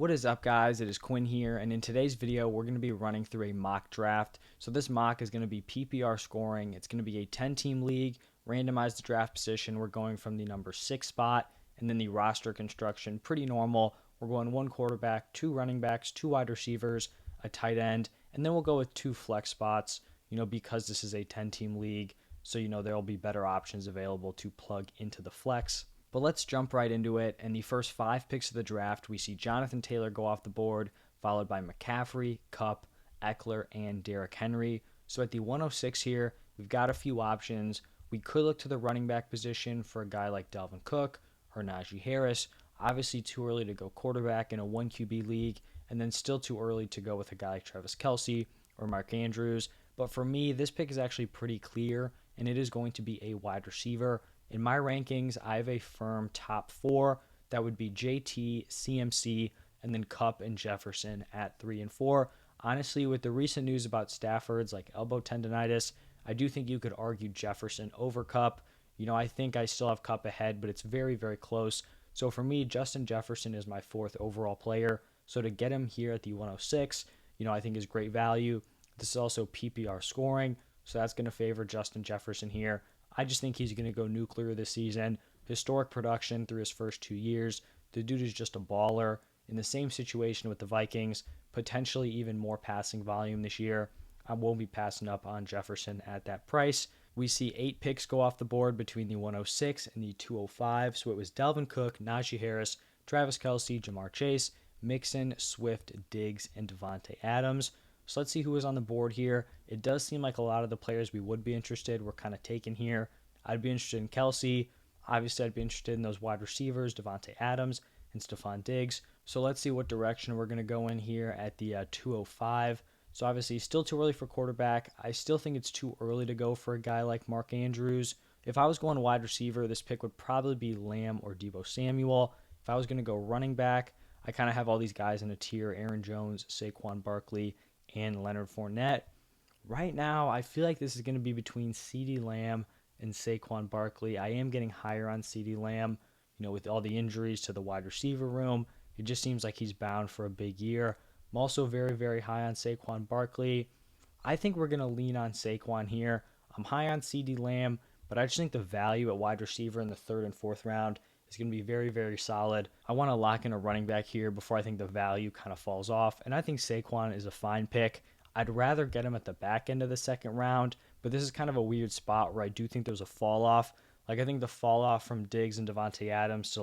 What is up, guys? It is Quinn here, and in today's video we're going to be running through a mock draft. So this mock is going to be PPR scoring. It's going to be a 10-team league, randomized the draft position. We're going from the number 6 spot, and then the roster construction, pretty normal. We're going 1 quarterback, 2 running backs, 2 wide receivers, a tight end, and then we'll go with 2 flex spots, because this is a 10-team league, so there will be better options available to plug into the flex. But let's jump right into it. And the first 5 picks of the draft, we see Jonathan Taylor go off the board, followed by McCaffrey, Kupp, Eckler, and Derrick Henry. So at the 106 here, we've got a few options. We could look to the running back position for a guy like Dalvin Cook or Najee Harris. Obviously too early to go quarterback in a 1 QB league, and then still too early to go with a guy like Travis Kelce or Mark Andrews. But for me, this pick is actually pretty clear, and it is going to be a wide receiver. In my rankings, I have a firm top 4. That would be JT, CMC, and then Kupp and Jefferson at 3 and 4. Honestly, with the recent news about Stafford's elbow tendonitis, I do think you could argue Jefferson over Kupp. I think I still have Kupp ahead, but it's very, very close. So for me, Justin Jefferson is my 4th overall player. So to get him here at the 106, I think is great value. This is also PPR scoring, so that's going to favor Justin Jefferson here. I just think he's going to go nuclear this season. Historic production through his first 2 years. The dude is just a baller. In the same situation with the Vikings, potentially even more passing volume this year. I won't be passing up on Jefferson at that price. We see 8 picks go off the board between the 106 and the 205. So it was Dalvin Cook, Najee Harris, Travis Kelce, Jamar Chase, Mixon, Swift, Diggs, and Devontae Adams. So let's see who is on the board here. It does seem like a lot of the players we would be interested were kind of taken here. I'd be interested in Kelce. Obviously, I'd be interested in those wide receivers, Devontae Adams and Stephon Diggs. So let's see what direction we're going to go in here at the 205. So obviously, still too early for quarterback. I still think it's too early to go for a guy like Mark Andrews. If I was going wide receiver, this pick would probably be Lamb or Deebo Samuel. If I was going to go running back, I kind of have all these guys in a tier: Aaron Jones, Saquon Barkley, and Leonard Fournette. Right now, I feel like this is going to be between CeeDee Lamb and Saquon Barkley. I am getting higher on CeeDee Lamb. With all the injuries to the wide receiver room, it just seems like he's bound for a big year. I'm also very, very high on Saquon Barkley. I think we're going to lean on Saquon here. I'm high on CeeDee Lamb, but I just think the value at wide receiver in the 3rd and 4th round is going to be very, very solid. I want to lock in a running back here before I think the value kind of falls off, and I think Saquon is a fine pick. I'd rather get him at the back end of the 2nd round, but this is kind of a weird spot where I do think there's a fall off. I think the fall off from Diggs and Devontae Adams to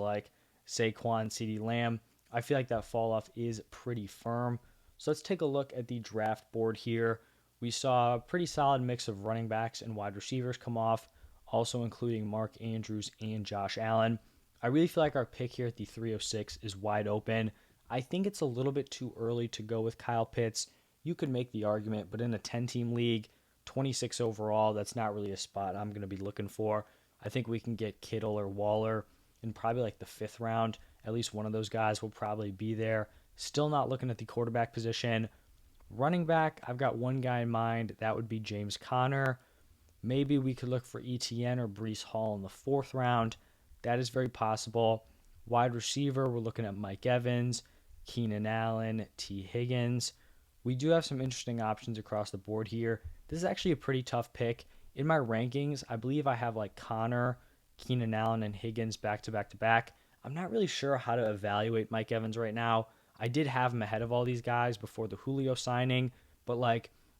Saquon, CeeDee Lamb, I feel like that fall off is pretty firm. So let's take a look at the draft board here. We saw a pretty solid mix of running backs and wide receivers come off, also including Mark Andrews and Josh Allen. I really feel like our pick here at the 306 is wide open. I think it's a little bit too early to go with Kyle Pitts. You could make the argument, but in a 10-team league, 26 overall, that's not really a spot I'm going to be looking for. I think we can get Kittle or Waller in probably the 5th round. At least one of those guys will probably be there. Still not looking at the quarterback position. Running back, I've got one guy in mind. That would be James Conner. Maybe we could look for ETN or Breece Hall in the 4th round. That is very possible. Wide receiver, we're looking at Mike Evans, Keenan Allen, T. Higgins. We do have some interesting options across the board here. This is actually a pretty tough pick. In my rankings, I believe I have Connor, Keenan Allen, and Higgins back to back to back. I'm not really sure how to evaluate Mike Evans right now. I did have him ahead of all these guys before the Julio signing, but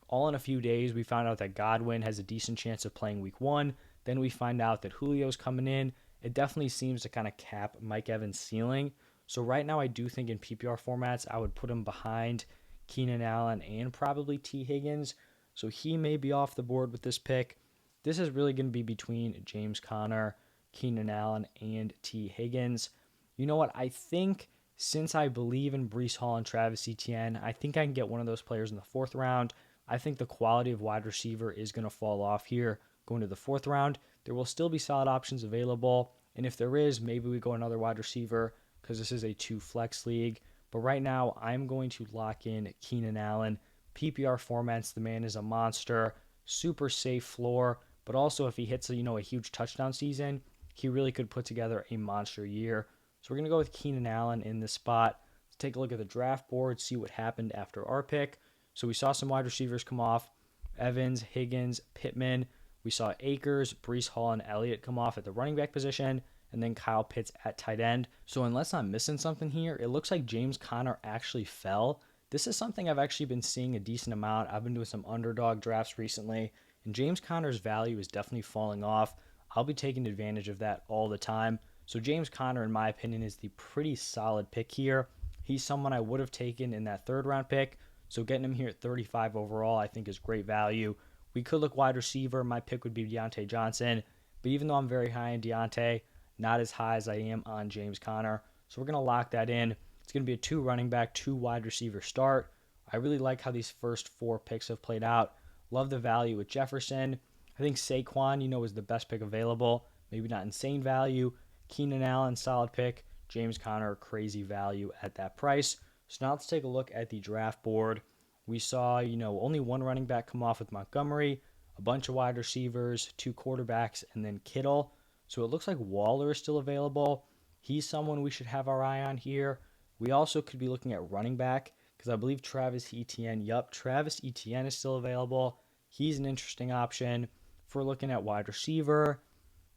all in a few days, we found out that Godwin has a decent chance of playing week 1. Then we find out that Julio's coming in. It definitely seems to kind of cap Mike Evans' ceiling. So right now, I do think in PPR formats, I would put him behind Keenan Allen and probably T. Higgins. So he may be off the board with this pick. This is really going to be between James Conner, Keenan Allen, and T. Higgins. You know what? I think since I believe in Breece Hall and Travis Etienne, I think I can get one of those players in the 4th round. I think the quality of wide receiver is going to fall off here going to the 4th round. There will still be solid options available, and if there is, maybe we go another wide receiver because this is a 2 flex league. But right now, I'm going to lock in Keenan Allen. PPR formats, the man is a monster, super safe floor, but also if he hits a huge touchdown season, he really could put together a monster year. So we're going to go with Keenan Allen in this spot. take a look at the draft board, see what happened after our pick. So we saw some wide receivers come off. Evans, Higgins, Pittman. We saw Akers, Breece Hall, and Elliott come off at the running back position, and then Kyle Pitts at tight end. So unless I'm missing something here, it looks like James Conner actually fell. This is something I've actually been seeing a decent amount. I've been doing some underdog drafts recently, and James Conner's value is definitely falling off. I'll be taking advantage of that all the time. So James Conner, in my opinion, is the pretty solid pick here. He's someone I would have taken in that third round pick. So getting him here at 35 overall, I think is great value. We could look wide receiver. My pick would be Deontay Johnson. But even though I'm very high in Deontay, not as high as I am on James Conner. So we're going to lock that in. It's going to be a 2 running back, 2 wide receiver start. I really like how these first 4 picks have played out. Love the value with Jefferson. I think Saquon, is the best pick available. Maybe not insane value. Keenan Allen, solid pick. James Conner, crazy value at that price. So now let's take a look at the draft board. We saw, only 1 running back come off with Montgomery, a bunch of wide receivers, 2 quarterbacks, and then Kittle. So it looks like Waller is still available. He's someone we should have our eye on here. We also could be looking at running back because I believe Travis Etienne is still available. He's an interesting option. If we're looking at wide receiver,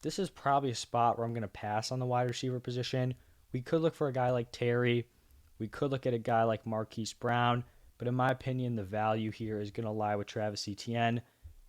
this is probably a spot where I'm going to pass on the wide receiver position. We could look for a guy like Terry. We could look at a guy like Marquise Brown. But in my opinion, the value here is going to lie with Travis Etienne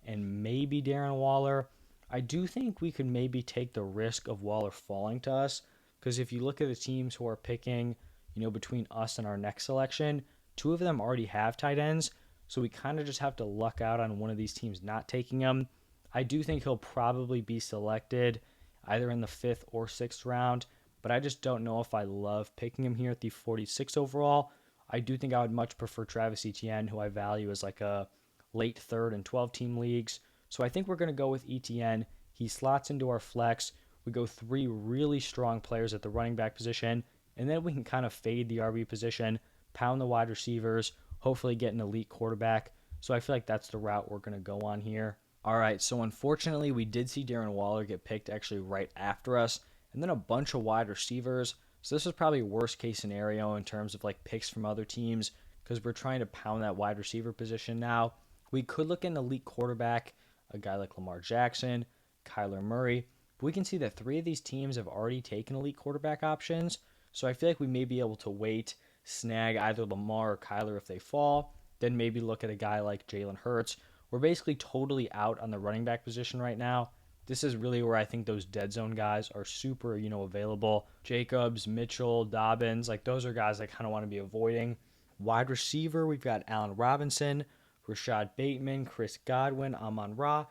and maybe Darren Waller. I do think we could maybe take the risk of Waller falling to us because if you look at the teams who are picking, between us and our next selection, 2 of them already have tight ends. So we kind of just have to luck out on one of these teams not taking him. I do think he'll probably be selected either in the 5th or 6th round, but I just don't know if I love picking him here at the 46 overall. I do think I would much prefer Travis Etienne, who I value as like a late 3rd and 12 team leagues. So I think we're going to go with Etienne. He slots into our flex. We go 3 really strong players at the running back position, and then we can kind of fade the RB position, pound the wide receivers, hopefully get an elite quarterback. So I feel like that's the route we're going to go on here. All right, so unfortunately, we did see Darren Waller get picked actually right after us, and then a bunch of wide receivers. So this is probably a worst case scenario in terms of like picks from other teams because we're trying to pound that wide receiver position now. We could look at an elite quarterback, a guy like Lamar Jackson, Kyler Murray. But we can see that 3 of these teams have already taken elite quarterback options. So I feel like we may be able to wait, snag either Lamar or Kyler if they fall, then maybe look at a guy like Jalen Hurts. We're basically totally out on the running back position right now. This is really where I think those dead zone guys are super, available. Jacobs, Mitchell, Dobbins, like those are guys I kind of want to be avoiding. Wide receiver, we've got Allen Robinson, Rashad Bateman, Chris Godwin, Amon-Ra.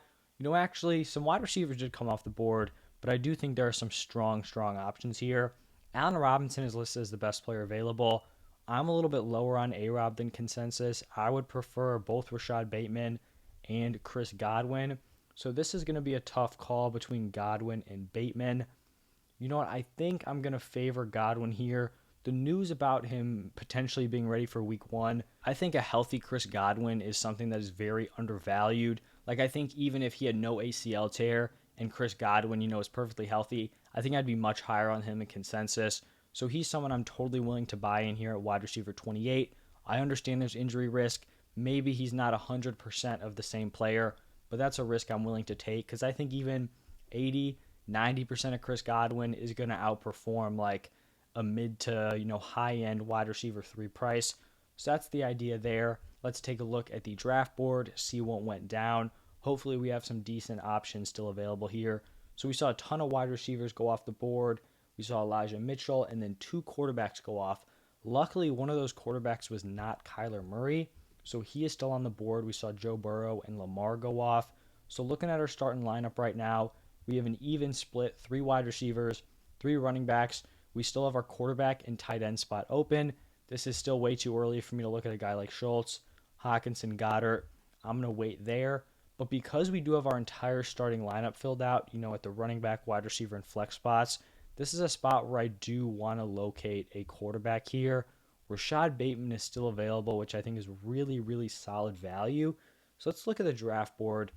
Actually, some wide receivers did come off the board, but I do think there are some strong options here. Allen Robinson is listed as the best player available. I'm a little bit lower on A-Rob than consensus. I would prefer both Rashad Bateman and Chris Godwin. So this is going to be a tough call between Godwin and Bateman. You know what? I think I'm going to favor Godwin here. The news about him potentially being ready for week 1, I think a healthy Chris Godwin is something that is very undervalued. Like I think even if he had no ACL tear and Chris Godwin, is perfectly healthy, I think I'd be much higher on him in consensus. So he's someone I'm totally willing to buy in here at wide receiver 28. I understand there's injury risk. Maybe he's not 100% of the same player, but that's a risk I'm willing to take because I think even 80, 90% of Chris Godwin is going to outperform like a mid to high-end wide receiver 3 price. So that's the idea there. Let's take a look at the draft board, see what went down. Hopefully we have some decent options still available here. So we saw a ton of wide receivers go off the board. We saw Elijah Mitchell and then 2 quarterbacks go off. Luckily, one of those quarterbacks was not Kyler Murray, so he is still on the board. We saw Joe Burrow and Lamar go off. So looking at our starting lineup right now, we have an even split, 3 wide receivers, 3 running backs. We still have our quarterback and tight end spot open. This is still way too early for me to look at a guy like Schultz, Hawkinson, Goddard. I'm going to wait there. But because we do have our entire starting lineup filled out, at the running back, wide receiver, and flex spots, this is a spot where I do want to locate a quarterback here. Rashad Bateman is still available, which I think is really solid value. So let's look at the draft board.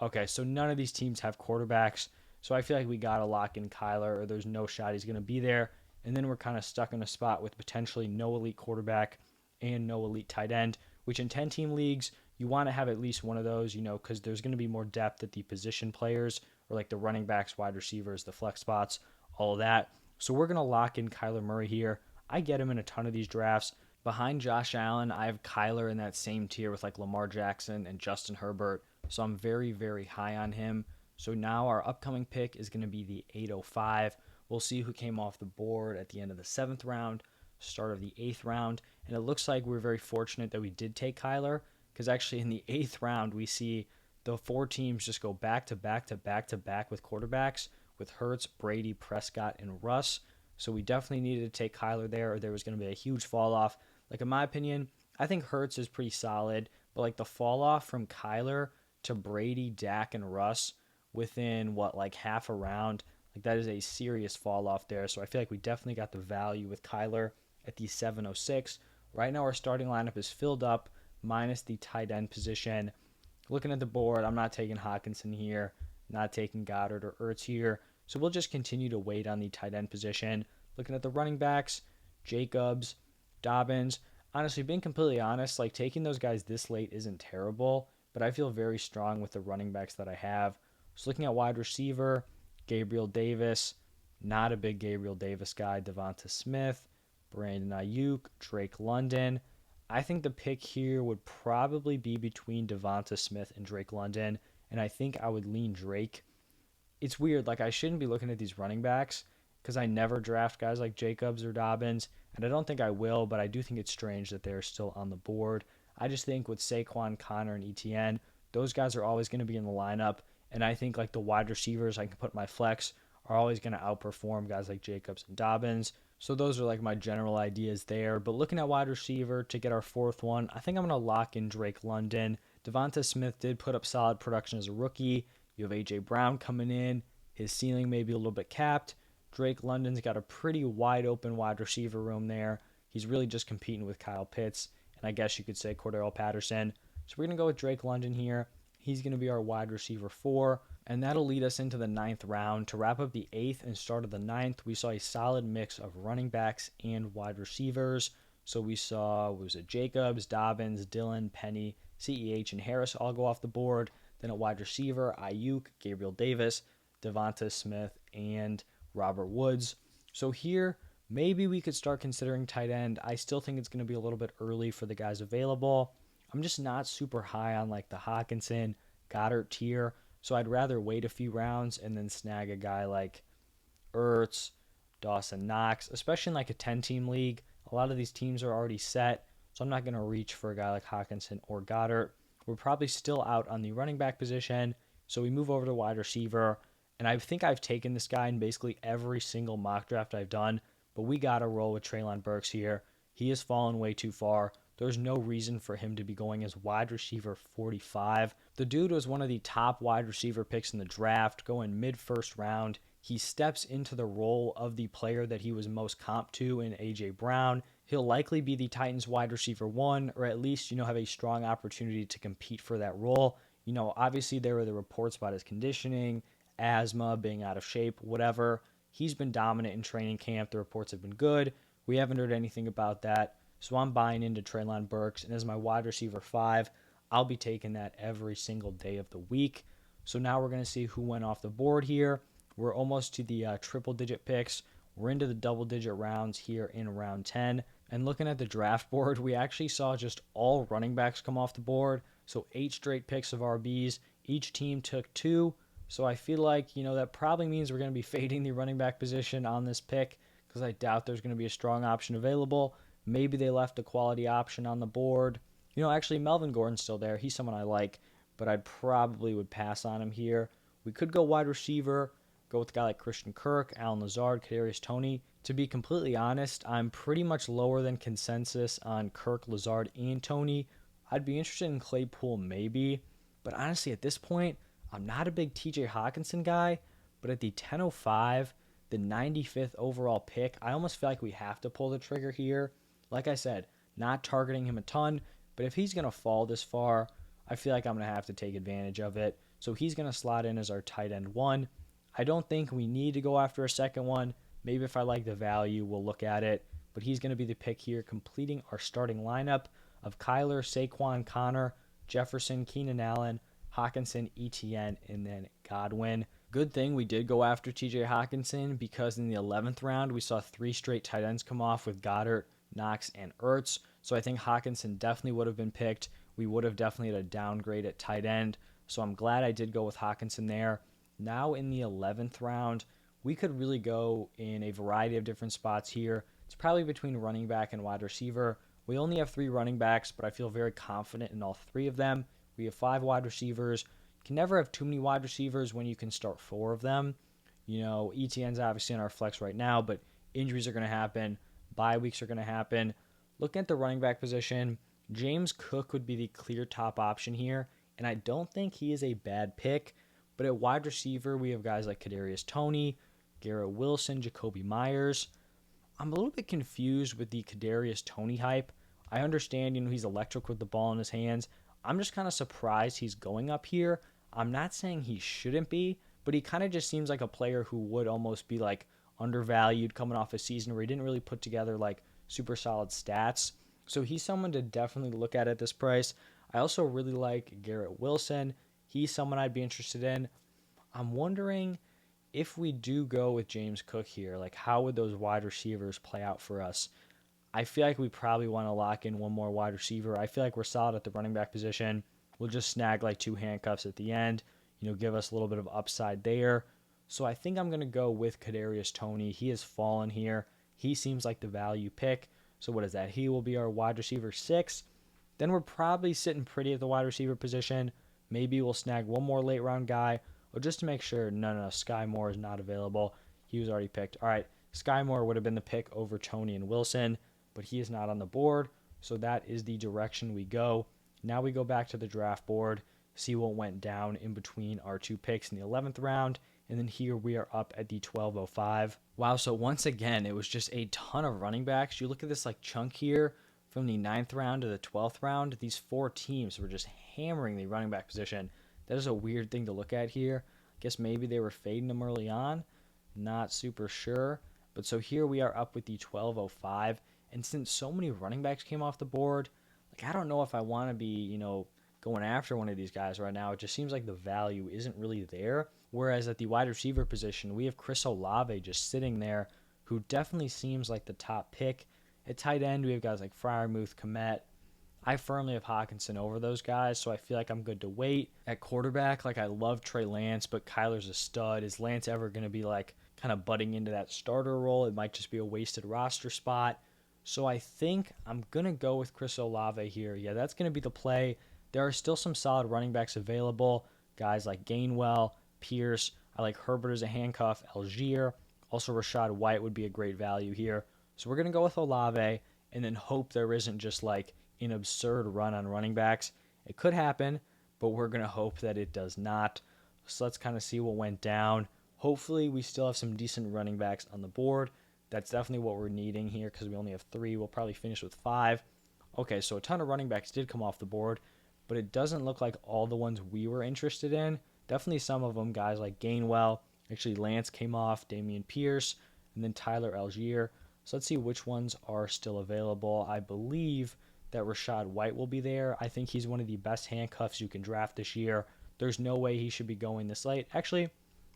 Okay, so none of these teams have quarterbacks. So I feel like we got to lock in Kyler or there's no shot he's going to be there. and then we're kind of stuck in a spot with potentially no elite quarterback and no elite tight end, which in 10-team leagues, you want to have at least one of those, because there's going to be more depth at the position players or like the running backs, wide receivers, the flex spots, all of that. So we're going to lock in Kyler Murray here. I get him in a ton of these drafts. Behind Josh Allen, I have Kyler in that same tier with like Lamar Jackson and Justin Herbert. So I'm very, very high on him. So now our upcoming pick is going to be the 805. We'll see who came off the board at the end of the 7th round, start of the 8th round. And it looks like we're very fortunate that we did take Kyler, because actually in the 8th round, we see the 4 teams just go back to back to back to back with quarterbacks with Hurts, Brady, Prescott, and Russ. So we definitely needed to take Kyler there, or there was going to be a huge fall off. Like, in my opinion, I think Hurts is pretty solid, but like the fall off from Kyler to Brady, Dak, and Russ within like half a round, like that is a serious fall off there. So I feel like we definitely got the value with Kyler at the 706. Right now our starting lineup is filled up minus the tight end position. Looking at the board, I'm not taking Hawkinson here, not taking Goddard or Ertz here. So we'll just continue to wait on the tight end position. Looking at the running backs, Jacobs, Dobbins. Honestly, being completely honest, like taking those guys this late isn't terrible, but I feel very strong with the running backs that I have. So looking at wide receiver, Gabriel Davis, not a big Gabriel Davis guy, Devonta Smith, Brandon Ayuk, Drake London. I think the pick here would probably be between Devonta Smith and Drake London, and I think I would lean Drake. It's weird, like I shouldn't be looking at these running backs because I never draft guys like Jacobs or Dobbins, and I don't think I will, but I do think it's strange that they're still on the board. I just think with Saquon, Connor, and ETN, those guys are always going to be in the lineup, and I think like the wide receivers I can put in my flex are always going to outperform guys like Jacobs and Dobbins. So those are like my general ideas there. But looking at wide receiver to get our 4th one, I think I'm going to lock in Drake London. Devonta Smith did put up solid production as a rookie. You have A.J. Brown coming in. His ceiling may be a little bit capped. Drake London's got a pretty wide open wide receiver room there. He's really just competing with Kyle Pitts, and I guess you could say Cordero Patterson. So we're going to go with Drake London here. He's going to be our wide receiver 4, and that'll lead us into the 9th round. To wrap up the 8th and start of the 9th, we saw a solid mix of running backs and wide receivers. So we saw, Jacobs, Dobbins, Dillon, Penny, CEH, and Harris all go off the board. Then at wide receiver, Ayuk, Gabriel Davis, Devonta Smith, and Robert Woods. So here, maybe we could start considering tight end. I still think it's going to be a little bit early for the guys available. I'm just not super high on like the Hawkinson, Goddard tier, so I'd rather wait a few rounds and then snag a guy like Ertz, Dawson Knox, especially in like a 10-team league. A lot of these teams are already set, so I'm not going to reach for a guy like Hawkinson or Goddard. We're probably still out on the running back position, so we move over to wide receiver, and I think I've taken this guy in basically every single mock draft I've done, but we got to roll with Treylon Burks here. He has fallen way too far. There's no reason for him to be going as wide receiver 45. The dude was one of the top wide receiver picks in the draft, going mid-first round. He steps into the role of the player that he was most comp to in A.J. Brown. He'll likely be the Titans wide receiver 1, or at least, have a strong opportunity to compete for that role. Obviously there were the reports about his conditioning, asthma, being out of shape, whatever. He's been dominant in training camp. The reports have been good. We haven't heard anything about that. So I'm buying into Treylon Burks, and as my wide receiver 5, I'll be taking that every single day of the week. So now we're going to see who went off the board here. We're almost to the triple-digit picks. We're into the double-digit rounds here in round 10. And looking at the draft board, we actually saw just all running backs come off the board. So 8 straight picks of RBs. Each team took 2. So I feel like, that probably means we're going to be fading the running back position on this pick because I doubt there's going to be a strong option available. Maybe they left a quality option on the board. Actually, Melvin Gordon's still there. He's someone I like, but I probably would pass on him here. We could go wide receiver, go with a guy like Christian Kirk, Allen Lazard, Kadarius Toney. To be completely honest, I'm pretty much lower than consensus on Kirk, Lazard, and Toney. I'd be interested in Claypool maybe, but honestly at this point, I'm not a big TJ Hawkinson guy, but at the 10:05, the 95th overall pick, I almost feel like we have to pull the trigger here. Like I said, not targeting him a ton, but if he's going to fall this far, I feel like I'm going to have to take advantage of it. So he's going to slot in as our tight end 1. I don't think we need to go after a second one. Maybe if I like the value, we'll look at it. But he's going to be the pick here, completing our starting lineup of Kyler, Saquon, Connor, Jefferson, Keenan Allen, Hawkinson, ETN, and then Godwin. Good thing we did go after TJ Hawkinson, because in the 11th round, we saw 3 straight tight ends come off with Goddard, Knox, and Ertz. So I think Hawkinson definitely would have been picked. We would have definitely had a downgrade at tight end. So I'm glad I did go with Hawkinson there. Now in the 11th round, we could really go in a variety of different spots here. It's probably between running back and wide receiver. We only have 3 running backs, but I feel very confident in all 3 of them. We have 5 wide receivers. You can never have too many wide receivers when you can start 4 of them. You know, ETN's obviously in our flex right now, but injuries are going to happen. Bye weeks are going to happen. Looking at the running back position, James Cook would be the clear top option here, and I don't think he is a bad pick. But at wide receiver, we have guys like Kadarius Toney, Garrett Wilson, Jacoby Myers. I'm a little bit confused with the Kadarius Toney hype. I understand, he's electric with the ball in his hands. I'm just kind of surprised he's going up here. I'm not saying he shouldn't be, but he kind of just seems like a player who would almost be like undervalued coming off a season where he didn't really put together like super solid stats. So he's someone to definitely look at this price. I also really like Garrett Wilson. He's someone I'd be interested in. I'm wondering if we do go with James Cook here, like how would those wide receivers play out for us? I feel like we probably want to lock in one more wide receiver. I feel like we're solid at the running back position. We'll just snag like 2 handcuffs at the end, give us a little bit of upside there. So I think I'm going to go with Kadarius Toney. He has fallen here. He seems like the value pick. So what is that? He will be our wide receiver 6. Then we're probably sitting pretty at the wide receiver position. Maybe we'll snag one more late round guy. Or just to make sure, no, Sky Moore is not available. He was already picked. All right, Sky Moore would have been the pick over Toney and Wilson, but he is not on the board. So that is the direction we go. Now we go back to the draft board, see what went down in between our 2 picks in the 11th round. And then here we are up at the 12:05. Wow, so once again, it was just a ton of running backs. You look at this like chunk here from the 9th round to the 12th round. These 4 teams were just hammering the running back position. That is a weird thing to look at here. I guess maybe they were fading them early on. Not super sure. But so here we are up with the 12:05. And since so many running backs came off the board, like I don't know if I want to be, going after one of these guys right now. It just seems like the value isn't really there. Whereas at the wide receiver position, we have Chris Olave just sitting there, who definitely seems like the top pick. At tight end, we have guys like Freiermuth, Komet. I firmly have Hawkinson over those guys, so I feel like I'm good to wait. At quarterback, like I love Trey Lance, but Kyler's a stud. Is Lance ever going to be like kind of butting into that starter role? It might just be a wasted roster spot. So I think I'm going to go with Chris Olave here. Yeah, that's going to be the play. There are still some solid running backs available. Guys like Gainwell, Pierce. I like Herbert as a handcuff, Algier. Also, Rachaad White would be a great value here. So we're going to go with Olave and then hope there isn't just like an absurd run on running backs. It could happen, but we're going to hope that it does not. So let's kind of see what went down. Hopefully, we still have some decent running backs on the board. That's definitely what we're needing here because we only have 3. We'll probably finish with 5. Okay, so a ton of running backs did come off the board, but it doesn't look like all the ones we were interested in. Definitely some of them, guys like Gainwell. Actually, Lance came off, Dameon Pierce, and then Tyler Algier. So let's see which ones are still available. I believe that Rachaad White will be there. I think he's one of the best handcuffs you can draft this year. There's no way he should be going this late. Actually,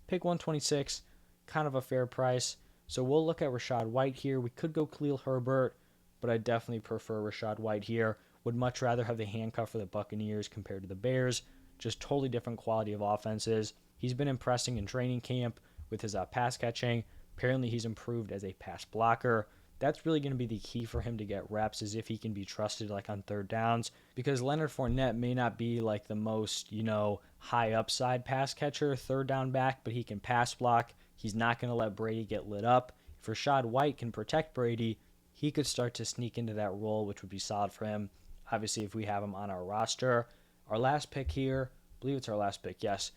pick 126, kind of a fair price. So we'll look at Rachaad White here. We could go Khalil Herbert, but I definitely prefer Rachaad White here. Would much rather have the handcuff for the Buccaneers compared to the Bears. Just totally different quality of offenses. He's been impressing in training camp with his pass catching. Apparently he's improved as a pass blocker. That's really going to be the key for him to get reps, is if he can be trusted like on third downs, because Leonard Fournette may not be like the most, high upside pass catcher, third down back, but he can pass block. He's not going to let Brady get lit up. If Rachaad White can protect Brady, he could start to sneak into that role, which would be solid for him. Obviously, if we have him on our roster. Our last pick here, I believe it's our last pick, yes.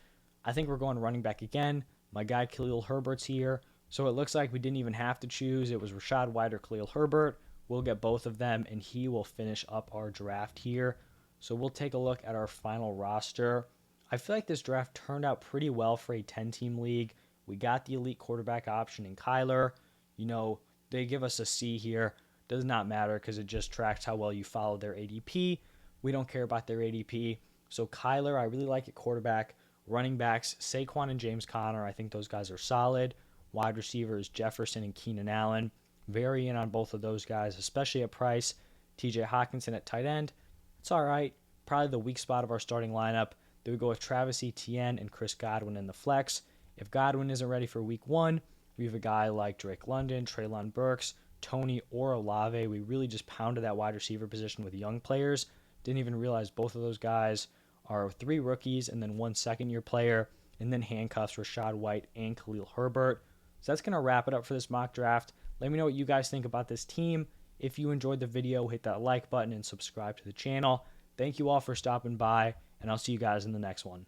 I think we're going running back again. My guy Khalil Herbert's here. So it looks like we didn't even have to choose. It was Rachaad White or Khalil Herbert. We'll get both of them, and he will finish up our draft here. So we'll take a look at our final roster. I feel like this draft turned out pretty well for a 10-team league. We got the elite quarterback option in Kyler. They give us a C here. Does not matter because it just tracks how well you follow their ADP. We don't care about their ADP. So Kyler, I really like at quarterback. Running backs, Saquon and James Conner. I think those guys are solid. Wide receivers, Jefferson and Keenan Allen. Very in on both of those guys, especially at price. TJ Hawkinson at tight end. It's all right. Probably the weak spot of our starting lineup. They would go with Travis Etienne and Chris Godwin in the flex. If Godwin isn't ready for week 1, we have a guy like Drake London, Treylon Burks, Tony, or Olave. We really just pounded that wide receiver position with young players. Didn't even realize both of those guys are 3 rookies and then 1 second-year player, and then handcuffs Rashad White and Khalil Herbert. So that's going to wrap it up for this mock draft. Let me know what you guys think about this team. If you enjoyed the video, hit that like button and subscribe to the channel. Thank you all for stopping by, and I'll see you guys in the next one.